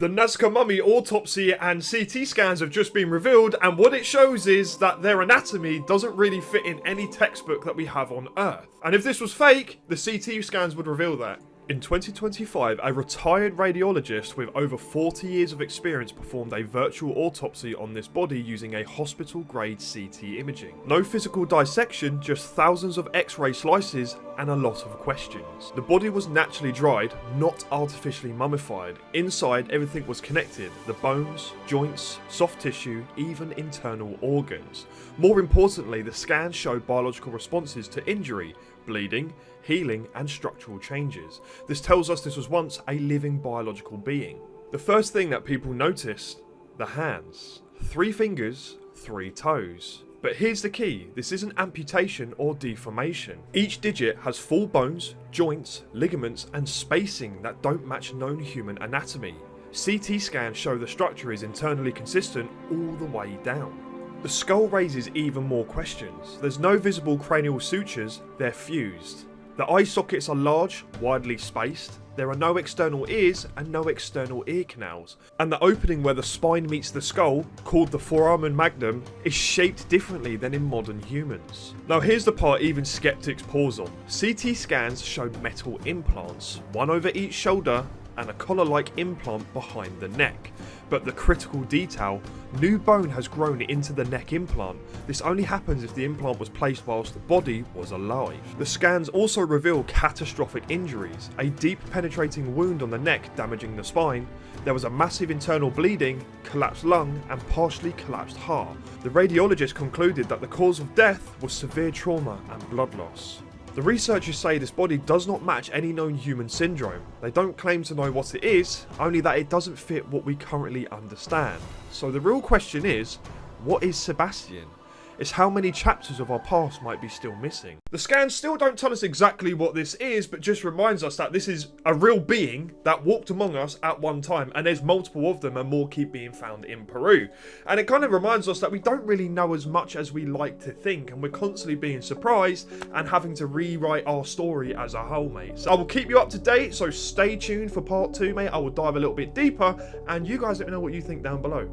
The Nazca Mummy autopsy and CT scans have just been revealed, and what it shows is that their anatomy doesn't really fit in any textbook that we have on Earth. And if this was fake, the CT scans would reveal that. In 2025, a retired radiologist with over 40 years of experience performed a virtual autopsy on this body using a hospital-grade CT imaging. No physical dissection, just thousands of X-ray slices and a lot of questions. The body was naturally dried, not artificially mummified. Inside, everything was connected: the bones, joints, soft tissue, even internal organs. More importantly, the scans showed biological responses to injury, bleeding, healing, and structural changes. This tells us this was once a living biological being. The first thing that people noticed: the hands. 3 fingers, 3 toes. But here's the key: this isn't amputation or deformation. Each digit has full bones, joints, ligaments, and spacing that don't match known human anatomy. CT scans show the structure is internally consistent all the way down. The skull raises even more questions. There's no visible cranial sutures, they're fused. The eye sockets are large, widely spaced. There are no external ears and no external ear canals. And the opening where the spine meets the skull, called the foramen magnum, is shaped differently than in modern humans. Now here's the part even skeptics pause on. CT scans showed metal implants, one over each shoulder and a collar-like implant behind the neck. But the critical detail: new bone has grown into the neck implant. This only happens if the implant was placed whilst the body was alive. The scans also reveal catastrophic injuries: a deep penetrating wound on the neck damaging the spine. There was a massive internal bleeding, collapsed lung, and partially collapsed heart. The radiologist concluded that the cause of death was severe trauma and blood loss. The researchers say this body does not match any known human syndrome. They don't claim to know what it is, only that it doesn't fit what we currently understand. So the real question is, what is Sebastian? It's how many chapters of our past might be still missing. The scans still don't tell us exactly what this is, but just reminds us that this is a real being that walked among us at one time, and there's multiple of them and more keep being found in Peru. And it kind of reminds us that we don't really know as much as we like to think, and we're constantly being surprised and having to rewrite our story as a whole, mate. So I will keep you up to date, so stay tuned for part 2, mate. I will dive a little bit deeper, and you guys let me know what you think down below.